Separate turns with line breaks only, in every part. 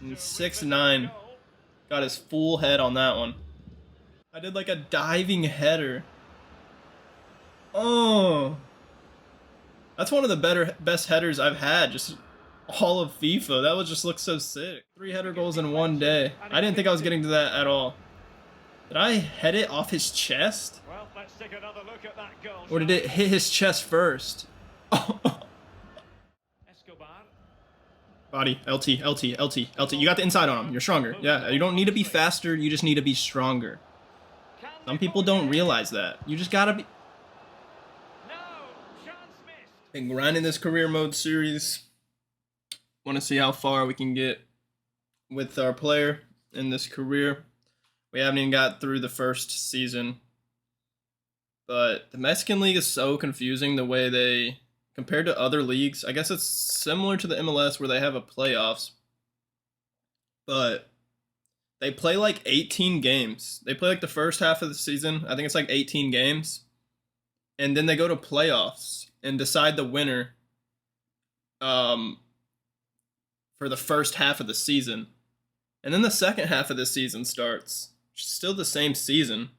And 6'9". Got his full head on that one. I did like a diving header. Oh. That's one of the best headers I've had just all of FIFA. That would just look so sick. 3 header goals in one day. I didn't think I was getting to that at all. Did I head it off his chest?
Well, let's take another look at that goal.
Or did it hit his chest first? Body, LT, LT, LT, LT. You got the inside on him. You're stronger. Yeah, you don't need to be faster. You just need to be stronger. Some people don't realize that. You just gotta be... Been grinding this career mode series. Want to see how far we can get with our player in this career. We haven't even got through the first season. But the Mexican League is so confusing the way they... Compared to other leagues, I guess it's similar to the MLS where they have a playoffs. But they play like 18 games. They play like the first half of the season. I think it's like 18 games. And then they go to playoffs and decide the winner for the first half of the season. And then the second half of the season starts. Still the same season.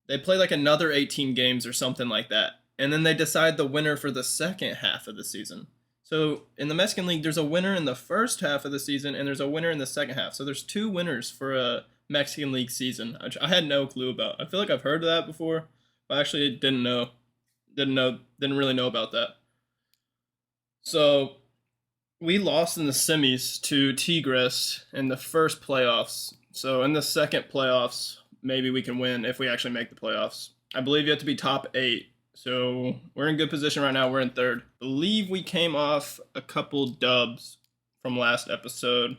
They play like another 18 games or something like that. And then they decide the winner for the second half of the season. So in the Mexican League, there's a winner in the first half of the season, and there's a winner in the second half. So there's 2 winners for a Mexican League season, which I had no clue about. I feel like I've heard of that before, but I actually didn't really know about that. So we lost in the semis to Tigres in the first playoffs. So in the second playoffs, maybe we can win if we actually make the playoffs. I believe you have to be top 8. So we're in good position right now. We're in third. I believe we came off a couple dubs from last episode.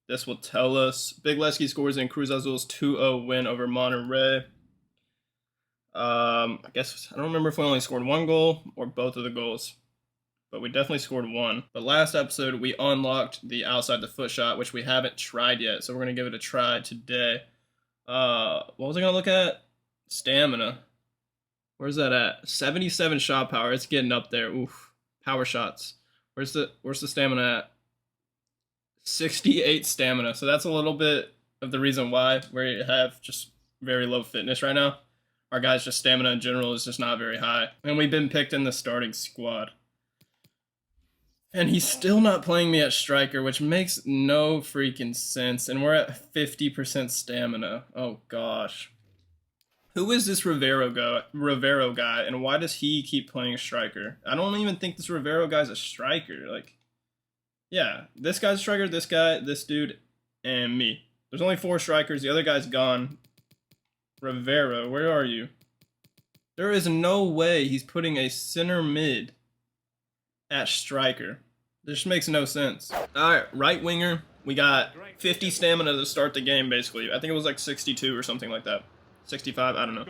This will tell us. Big Leski scores in Cruz Azul's 2-0 win over Monterrey. I guess I don't remember if we only scored 1 goal or both of the goals, but we definitely scored 1. But last episode we unlocked the outside the foot shot, which we haven't tried yet. So we're gonna give it a try today. What was I gonna look at? Stamina. Where's that at? 77 shot power. It's getting up there. Oof. Power shots. Where's the stamina at? 68 stamina. So that's a little bit of the reason why we have just very low fitness right now. Our guys' just stamina in general is just not very high. And we've been picked in the starting squad. And he's still not playing me at striker, which makes no freaking sense. And we're at 50% stamina. Oh gosh. Who is this Rivero guy, and why does he keep playing a striker? I don't even think this Rivero guy's a striker. Like, yeah, this guy's a striker, this guy, this dude, and me. There's only 4 strikers. The other guy's gone. Rivero, where are you? There is no way he's putting a center mid at striker. This makes no sense. All right, right winger. We got 50 stamina to start the game, basically. I think it was like 62 or something like that. 65, I don't know.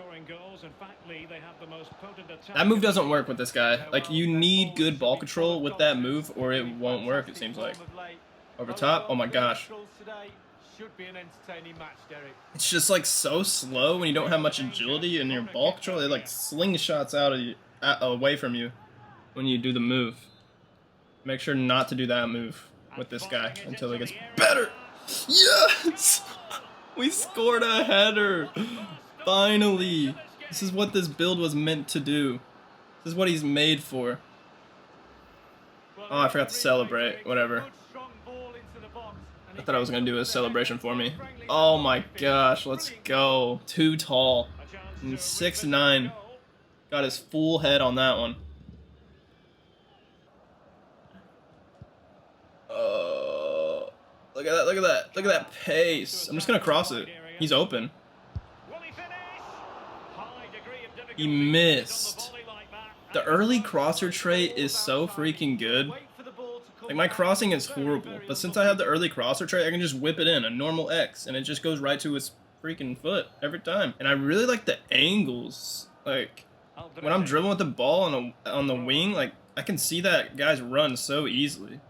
That move doesn't work with this guy. Like, you need good ball control with that move or it won't work, it seems like. Over top? Oh my gosh. It's just like so slow when you don't have much agility in your ball control. It like slingshots out of you, away from you when you do the move. Make sure not to do that move with this guy until it gets better. Yes! We scored a header! Finally! This is what this build was meant to do. This is what he's made for. Oh, I forgot to celebrate. Whatever. I thought I was going to do a celebration for me. Oh my gosh, let's go. Too tall. And 6'9". Got his full head on that one. Look at that, look at that. Look at that pace. I'm just going to cross it. He's open. He missed. The early crosser trait is so freaking good. Like, my crossing is horrible, but since I have the early crosser trait, I can just whip it in, a normal X, and it just goes right to his freaking foot every time. And I really like the angles. Like, when I'm dribbling with the ball on the wing, like, I can see that guy's run so easily.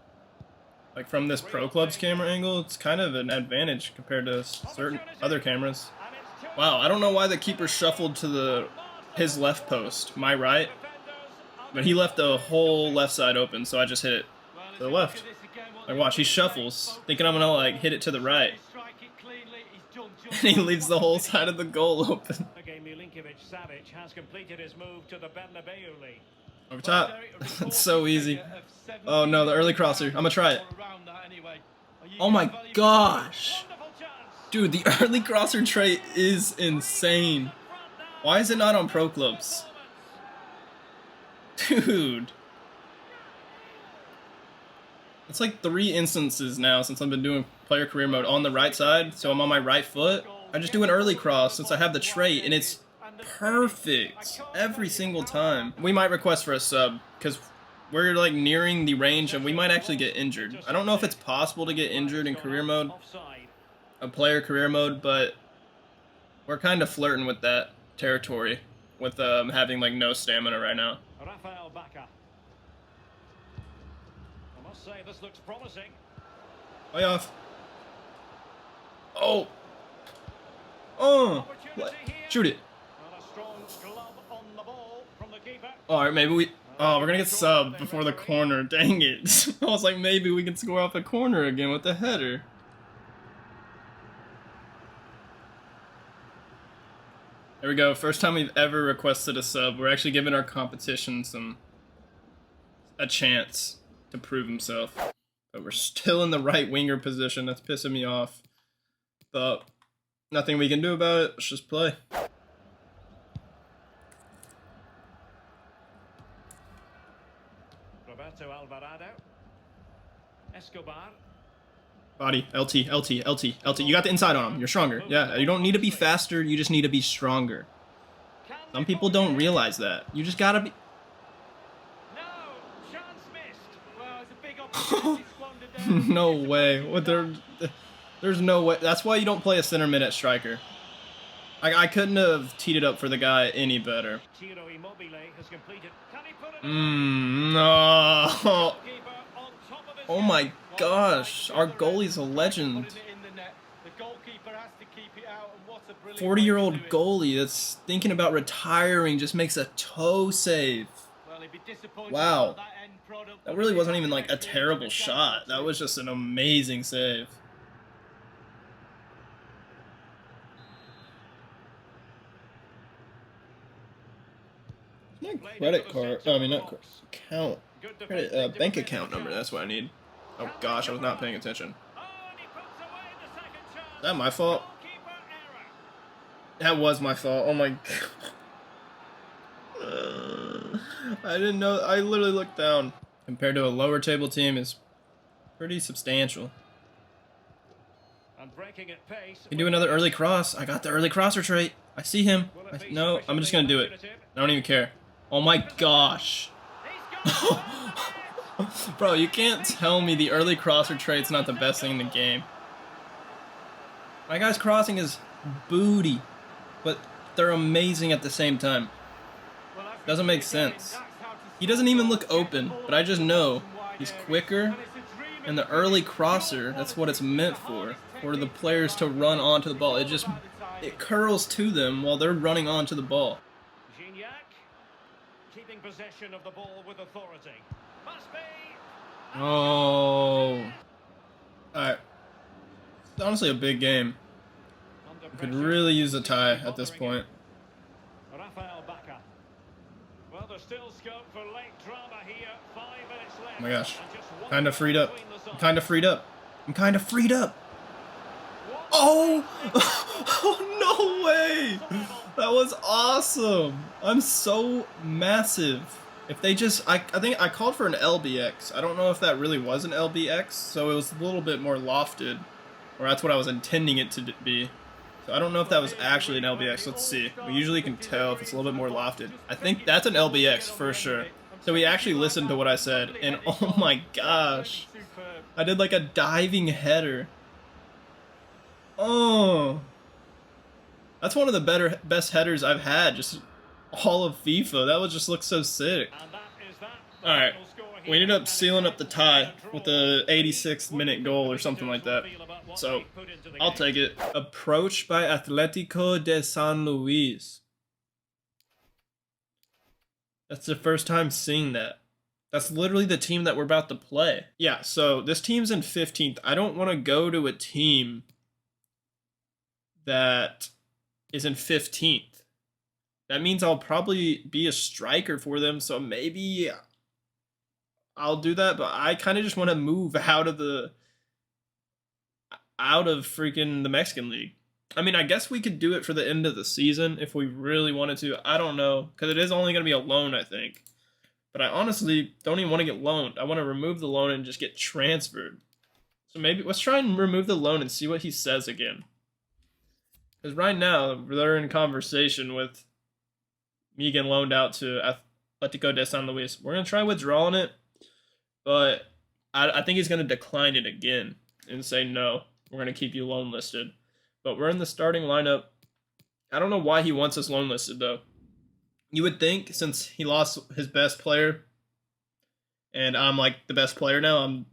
Like, from this Pro Clubs camera angle, it's kind of an advantage compared to certain other cameras. Wow, I don't know why the keeper shuffled to his left post, my right, but he left the whole left side open, so I just hit it to the left. Like, watch, he shuffles, thinking I'm gonna like hit it to the right, and he leaves the whole side of the goal open. Over top. It's so easy. Oh no, the early crosser. I'm gonna try it. Oh my gosh. Dude, the early crosser trait is insane. Why is it not on pro clubs? Dude. It's like 3 instances now since I've been doing player career mode on the right side, so I'm on my right foot. I just do an early cross since I have the trait, and it's perfect every single time. We might request for a sub, because we're like nearing the range and we might actually get injured. I don't know if it's possible to get injured in career mode, a player career mode, but we're kind of flirting with that territory with having like no stamina right now.
Say this looks promising.
Way off. Oh. Oh. Shoot it. Alright, maybe we... Oh, we're gonna get subbed before the corner. Dang it. I was like, maybe we can score off the corner again with the header. There we go. First time we've ever requested a sub. We're actually giving our competition a chance to prove himself. But we're still in the right winger position. That's pissing me off. But nothing we can do about it. Let's just play.
Roberto Alvarado. Escobar.
Body. LT, LT, LT, LT. You got the inside on him. You're stronger. Yeah, you don't need to be faster. You just need to be stronger. Some people don't realize that. You just gotta be... No way. What there's no way. That's why you don't play a center mid at striker. I couldn't have teed it up for the guy any better. No. Oh my gosh. Our goalie's a legend. 40-year-old goalie that's thinking about retiring just makes a toe save. Wow. That really wasn't even like a terrible shot. That was just an amazing save. Credit card. I mean, not account. Credit, bank account number. That's what I need. Oh gosh, I was not paying attention. Is that my fault? That was my fault. Oh my god. I didn't know. I literally looked down. Compared to a lower table team, is pretty substantial. You can do another early cross. I got the early crosser trait. I see him. No, I'm just gonna do it. I don't even care. Oh my gosh. Bro, you can't tell me the early crosser trait's not the best thing in the game. My guy's crossing is booty, but they're amazing at the same time. Doesn't make sense. He doesn't even look open, but I just know he's quicker, and the early crosser, that's what it's meant for the players to run onto the ball. It curls to them while they're running onto the ball.
Keeping possession of the ball with authority.
Oh. Alright. It's honestly a big game. We could really use a tie at this point.
Well, there's still scope for late drama here. 5 minutes left.
Oh my gosh. Kinda freed up. I'm kinda freed up. I'm kinda freed up. Oh! Oh, no way! That was awesome! I'm so massive. If they just... I think I called for an LBX. I don't know if that really was an LBX, so it was a little bit more lofted. Or that's what I was intending it to be. So I don't know if that was actually an LBX. Let's see. We usually can tell if it's a little bit more lofted. I think that's an LBX for sure. So we actually listened to what I said, and oh my gosh. I did like a diving header. Oh. That's one of the best headers I've had, just all of FIFA. That would just look so sick. Alright. We ended up sealing up the tie with the 86th minute goal or something like that. So, I'll take it. Approach by Atlético de San Luis. That's the first time seeing that. That's literally the team that we're about to play. Yeah, so this team's in 15th. I don't want to go to a team that is in 15th. That means I'll probably be a striker for them, so maybe I'll do that, but I kind of just want to move out of freaking the Mexican League. I mean, I guess we could do it for the end of the season if we really wanted to. I don't know, because it is only going to be a loan, I think. But I honestly don't even want to get loaned. I want to remove the loan and just get transferred. So maybe let's try and remove the loan and see what he says again. Because right now, they're in conversation with me getting loaned out to Atletico de San Luis. We're going to try withdrawing it, but I think he's going to decline it again and say, no, we're going to keep you loan listed. But we're in the starting lineup. I don't know why he wants us loan listed, though. You would think, since he lost his best player, and I'm like the best player now,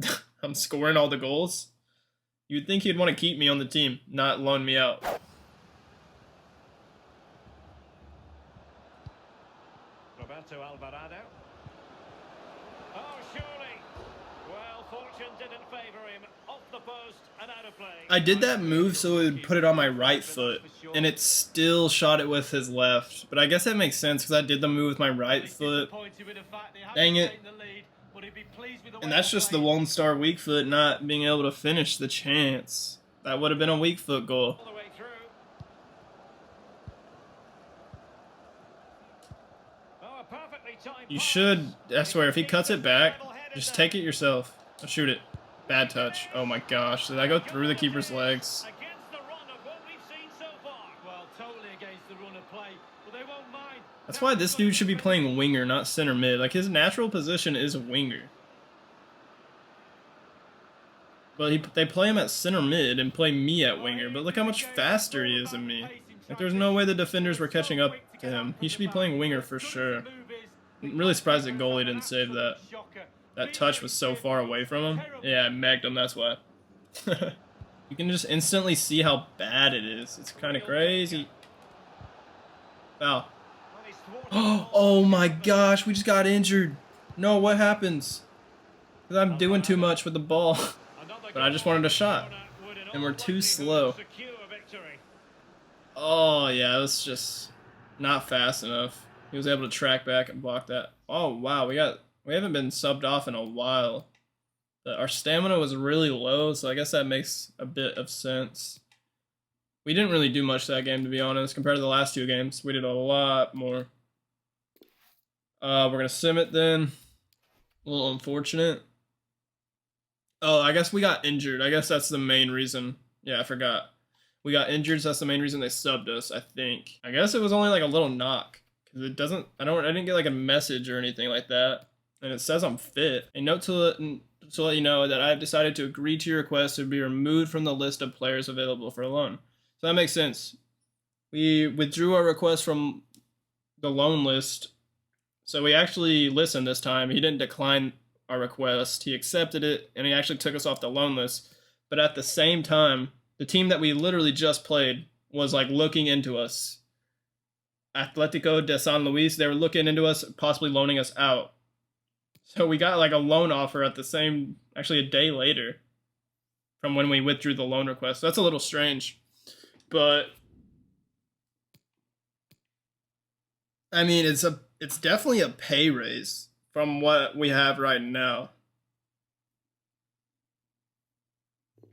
I'm scoring all the goals, you'd think he'd want to keep me on the team, not loan me out.
Roberto Alvarado. Oh, surely. Well, fortune didn't favour him. Off the post and out of play.
I did that move so it would put it on my right foot, and it still shot it with his left. But I guess that makes sense because I did the move with my right foot. Dang it. And that's just the Lone Star weak foot not being able to finish the chance. That would have been a weak foot goal. You should, I swear, if he cuts it back, just take it yourself. I'll shoot it. Bad touch. Oh my gosh. Did I go through the keeper's legs? That's why this dude should be playing winger, not center mid. Like, his natural position is a winger. But they play him at center mid and play me at winger. But look how much faster he is than me. Like, there's no way the defenders were catching up to him. He should be playing winger for sure. I'm really surprised the goalie didn't save that. That touch was so far away from him. Yeah, I megged him, that's why. You can just instantly see how bad it is. It's kind of crazy. Foul. Oh my gosh, we just got injured. No, what happens? Because I'm doing too much with the ball. But I just wanted a shot. And we're too slow. Oh yeah, it was just not fast enough. He was able to track back and block that. Oh wow, we haven't been subbed off in a while. Our stamina was really low, so I guess that makes a bit of sense. We didn't really do much that game, to be honest, compared to the last two games. We did a lot more. We're going to sim it then. A little unfortunate. Oh, I guess we got injured. I guess that's the main reason. Yeah, I forgot. We got injured, so that's the main reason they subbed us, I think. I guess it was only like a little knock. Because it doesn't, I didn't get like a message or anything like that. And it says I'm fit. A note to let you know that I have decided to agree to your request to be removed from the list of players available for a loan. So that makes sense. We withdrew our request from the loan list. So we actually listened this time. He didn't decline our request. He accepted it, and he actually took us off the loan list. But at the same time, the team that we literally just played was like looking into us. Atletico de San Luis, they were looking into us, possibly loaning us out. So we got like a loan offer at the same, actually a day later from when we withdrew the loan request. So that's a little strange. But I mean, it's definitely a pay raise from what we have right now.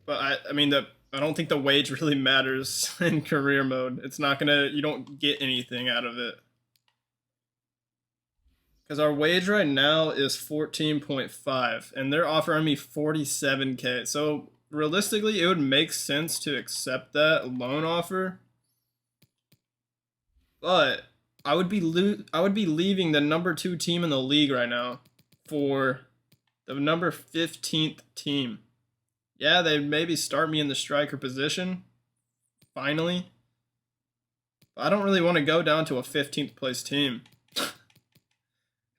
But I mean, I don't think the wage really matters in career mode. It's not gonna, you don't get anything out of it. Because our wage right now is 14.5, and they're offering me 47K. So realistically, it would make sense to accept that loan offer. But I would be leaving the number 2 team in the league right now for the number 15th team. Yeah, they maybe start me in the striker position, finally. But I don't really want to go down to a 15th place team.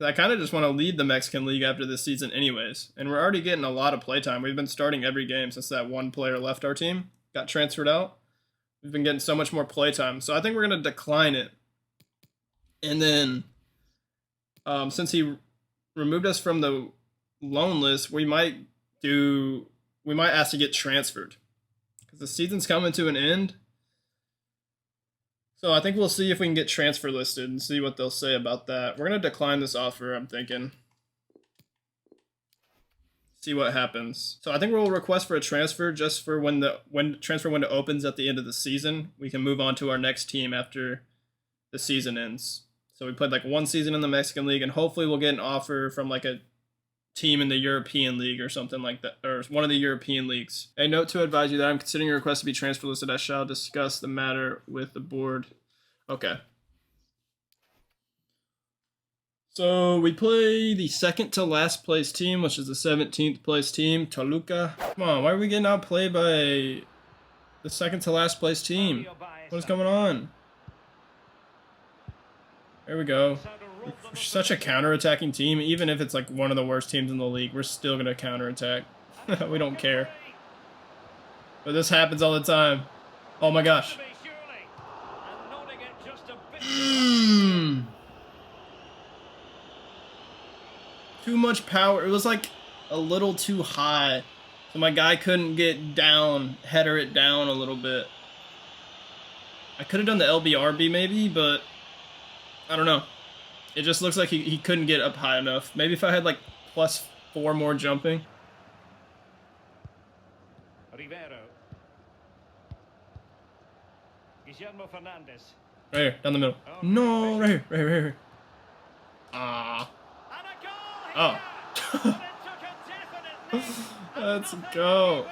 I kind of just want to lead the Mexican League after this season anyways. And we're already getting a lot of playtime. We've been starting every game since that one player left our team, got transferred out. We've been getting so much more playtime. So I think we're going to decline it. And then, since he removed us from the loan list, we might ask to get transferred because the season's coming to an end. So I think we'll see if we can get transfer listed and see what they'll say about that. We're gonna decline this offer, I'm thinking. See what happens. So I think we'll request for a transfer just for when the transfer window opens at the end of the season. We can move on to our next team after the season ends. So we played like one season in the Mexican League, and hopefully we'll get an offer from like a team in the European League or something like that, or one of the European leagues. A note to advise you that I'm considering your request to be transfer listed. I shall discuss the matter with the board. Okay. So we play the second to last place team, which is the 17th place team, Toluca. Come on, why are we getting outplayed by the second to last place team? What is going on? There we go. We're such a counter-attacking team. Even if it's like one of the worst teams in the league, we're still going to counter-attack. We don't care. But this happens all the time. Oh my gosh. Too much power. It was like a little too high. So my guy couldn't get down, header it down a little bit. I could have done the LBRB maybe, but I don't know. It just looks like he couldn't get up high enough. Maybe if I had like +4 more jumping.
Rivero. Guillermo Fernandez.
Right here, down the middle. No, right here, right here, right here. Ah. Oh. Let's go.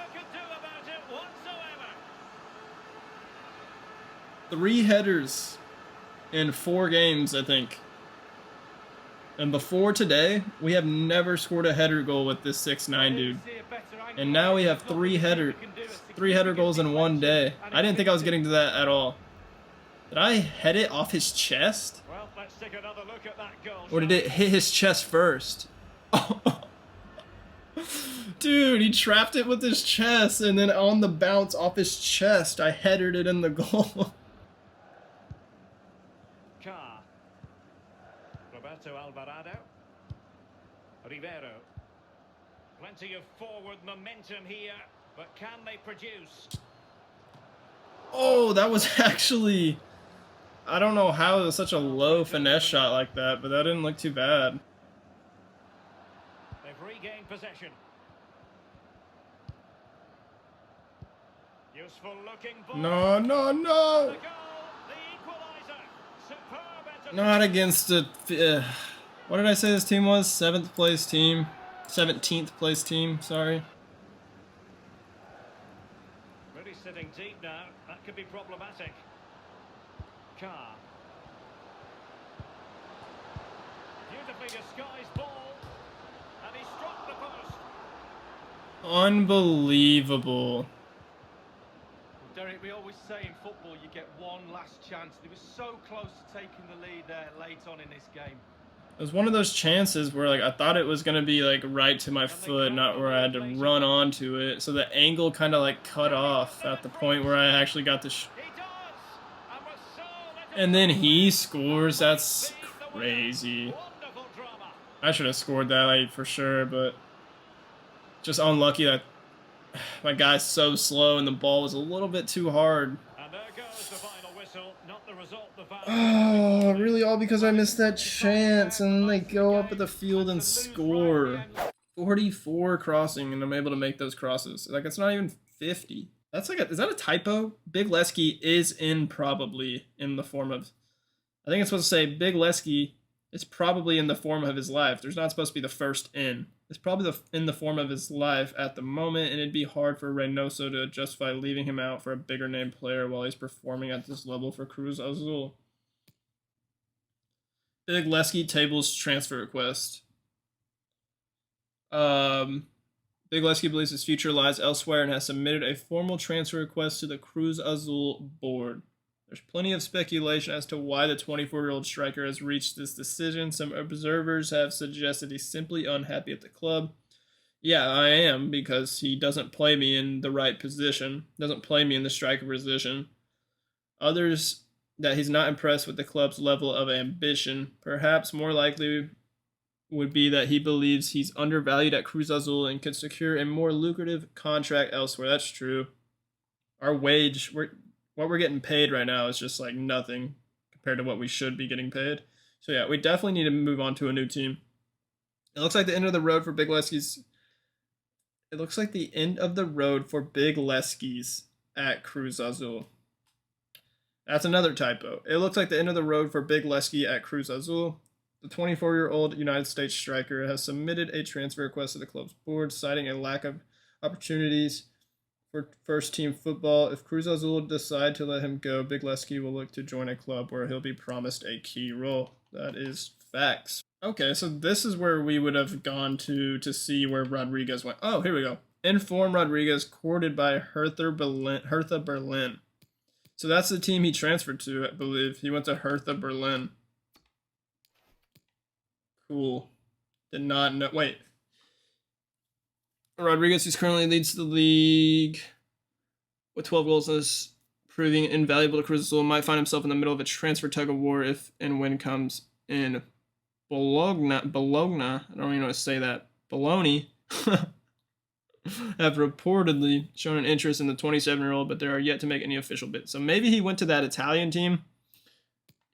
3 headers in 4 games, I think. And before today, we have never scored a header goal with this 6'9" dude. And now we have 3 header goals in 1 day. I didn't think I was getting to that at all. Did I head it off his chest?
Well, let's take another look at that goal.
Or did it hit his chest first? Dude, he trapped it with his chest, and then on the bounce off his chest, I headed it in the goal.
Carr. Roberto Alvarado. Rivero. Plenty of forward momentum here, but can they produce?
Oh, that was actually... I don't know how it was such a low finesse shot like that, but that didn't look too bad.
They've regained possession. Useful looking ball.
No, no, no!
The goal, the equalizer. Superb.
Not against the... what did I say this team was? 7th place team. 17th place team, sorry.
Really sitting deep now. That could be problematic. Carr. Beautifully disguised ball. And he struck the post.
Unbelievable.
Derek, we always say in football you get one last chance. They were so close to taking the lead there late on in this game.
It was one of those chances where like I thought it was gonna be like right to my foot, not where I had to run onto it. So the angle kind of like cut off at the point where I actually got the. And then he scores. That's crazy. I should have scored that like, for sure, but just unlucky that my guy's so slow and the ball was a little bit too hard.
And there goes the final whistle. Not the result the
Oh, really all because I missed that chance, and then they go up at the field and score. 44 crossing, and I'm able to make those crosses. Like, it's not even 50. That's like is that a typo? Big Leski is probably in the form of... I think it's supposed to say Big Leski is probably in the form of his life. There's not supposed to be the first in. It's probably in the form of his life at the moment, and it'd be hard for Reynoso to justify leaving him out for a bigger name player while he's performing at this level for Cruz Azul. Big Leski tables transfer request. Big Leski believes his future lies elsewhere and has submitted a formal transfer request to the Cruz Azul board. There's plenty of speculation as to why the 24-year-old striker has reached this decision. Some observers have suggested he's simply unhappy at the club. Yeah, I am, because he doesn't play me in the right position, doesn't play me in the striker position. Others, that he's not impressed with the club's level of ambition. Perhaps more likely, would be that he believes he's undervalued at Cruz Azul and could secure a more lucrative contract elsewhere. That's true. Our wage, what we're getting paid right now is just like nothing compared to what we should be getting paid. So yeah, we definitely need to move on to a new team. It looks like the end of the road for Big Leski's. It looks like the end of the road for Big Leski's at Cruz Azul. That's another typo. It looks like the end of the road for Big Leski at Cruz Azul. The 24-year-old United States striker has submitted a transfer request to the club's board, citing a lack of opportunities for first-team football. If Cruz Azul decide to let him go, Big Leski will look to join a club where he'll be promised a key role. That is facts. Okay, so this is where we would have gone to see where Rodriguez went. Oh, here we go. Inform Rodriguez courted by Hertha Berlin. So that's the team he transferred to, I believe. He went to Hertha Berlin. Cool. Did not know. Wait. Rodriguez, who currently leads the league with 12 goals, is proving invaluable to Cruz Azul, might find himself in the middle of a transfer tug of war if and when comes in Bologna. I don't even know how to say that. Bologna have reportedly shown an interest in the 27-year-old, but they are yet to make any official bid. So maybe he went to that Italian team.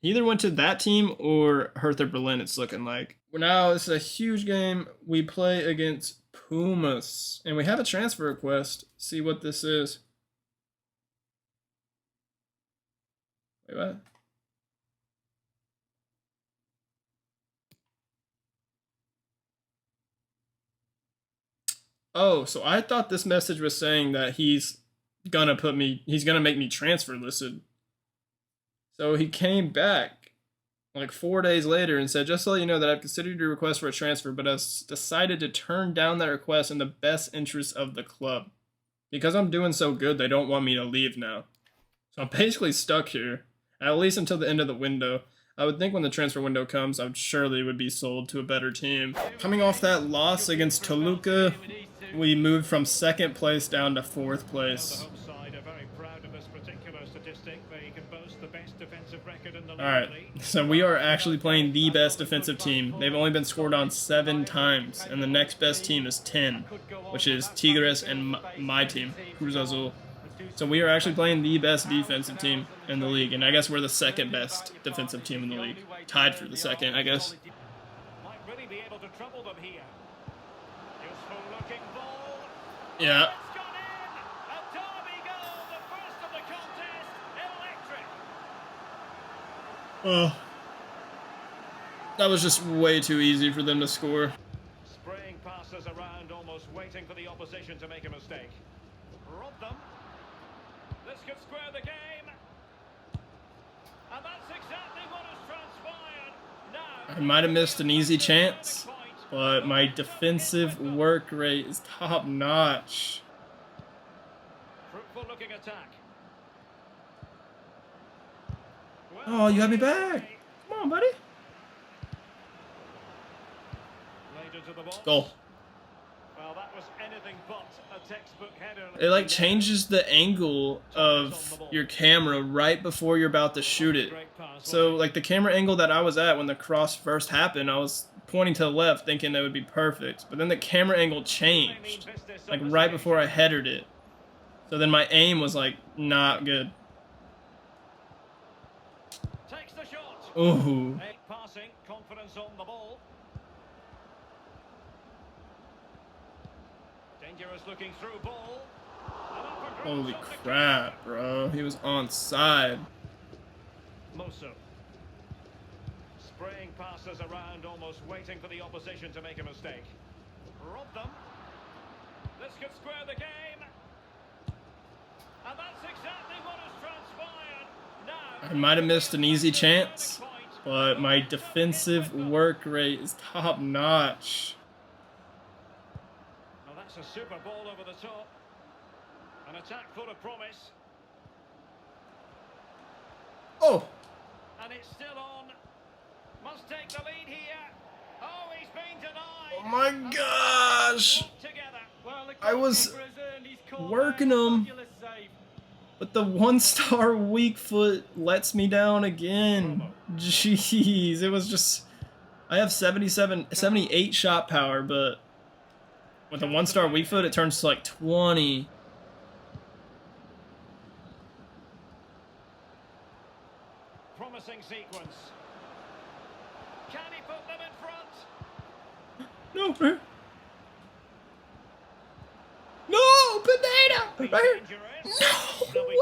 He either went to that team or Hertha Berlin, it's looking like. Now, this is a huge game. We play against Pumas, and we have a transfer request. See what this is. Wait, what? Oh, so I thought this message was saying that he's gonna make me transfer listed. So he came back like 4 days later and said, just to let you know that I've considered your request for a transfer, but I've decided to turn down that request in the best interest of the club. Because I'm doing so good, they don't want me to leave now. So I'm basically stuck here, at least until the end of the window. I would think when the transfer window comes, I surely would be sold to a better team. Coming off that loss against Toluca, we moved from second place down to fourth place. Alright, so we are actually playing the best defensive team. They've only been scored on 7 times, and the next best team is 10, which is Tigres and my team, Cruz Azul. So we are actually playing the best defensive team in the league, and I guess we're the second best defensive team in the league. Tied for the second, I guess. Yeah. Oh, that was just way too easy for them to score.
Spraying passes around, almost waiting for the opposition to make a mistake. Rob them. This could square the game. And that's exactly what has transpired. Now,
I might have missed an easy chance, but my defensive work rate is top notch.
Fruitful looking attack.
Oh, you have me back. Come on, buddy. Goal.
Well, that was anything but a textbook header.
It like changes the angle of your camera right before you're about to shoot it. So like the camera angle that I was at when the cross first happened, I was pointing to the left thinking that would be perfect. But then the camera angle changed like right before I headed it. So then my aim was like not good.
Takes the shot.
Ooh.
Passing, confidence on the ball. Dangerous looking through ball.
Holy crap, bro. He was onside.
Mosso. Spraying passes around, almost waiting for the opposition to make a mistake. Rob them. This could square the game. And that's exactly what has transpired. Now,
I might have missed an easy chance, but my defensive work rate is top notch.
well, that's a super ball over the top. An attack full of promise.
Oh!
And it's still on. Must take the lead here. Oh, he's been denied.
Oh my gosh! I was working him, but the 1-star weak foot lets me down again. Jeez, it was just I have 78 shot power, but with a 1-star weak foot, it turns to like 20.
Promising sequence. Can he put them in front?
No, right here. No, Pineda! Right here. No way!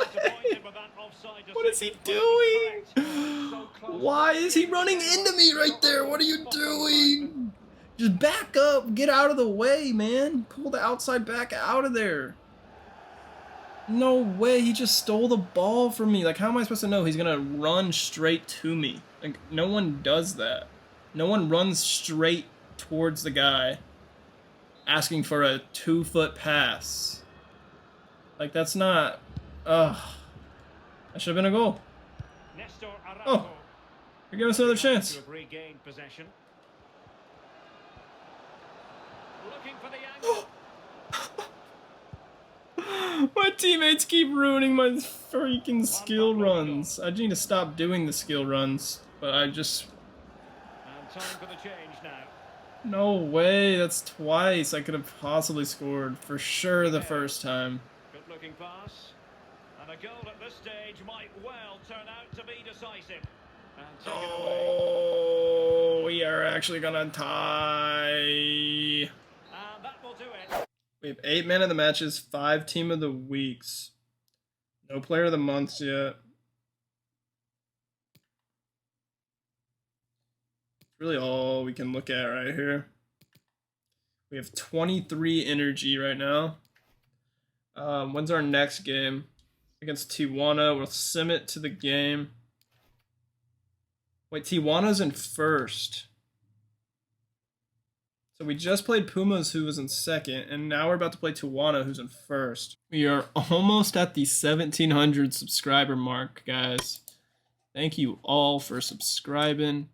What is he doing? Why is he running into me right there? What are you doing? Just back up. Get out of the way, man. Pull the outside back out of there. No way. He just stole the ball from me. Like, how am I supposed to know he's going to run straight to me? Like, no one does that. No one runs straight towards the guy asking for a 2-foot pass. Like, that's not... Ugh. That should have been a goal. Oh. Here, give us another chance. My teammates keep ruining my freaking skill runs. I need to stop doing the skill runs, but I just...
And time for the change now.
No way, that's twice. I could have possibly scored for sure the first time.
Good looking pass. And a goal at this stage might well turn out to be decisive. And take it away.
Oh, we are actually gonna tie.
And that will do it.
We have 8 man of the matches, 5 team of the weeks. No player of the months yet. Really all we can look at right here. We have 23 energy right now. When's our next game? Against Tijuana. We'll sim it to the game. Wait, Tijuana's in first. So we just played Pumas, who was in second, and now we're about to play Tijuana, who's in first. We are almost at the 1,700 subscriber mark, guys. Thank you all for subscribing.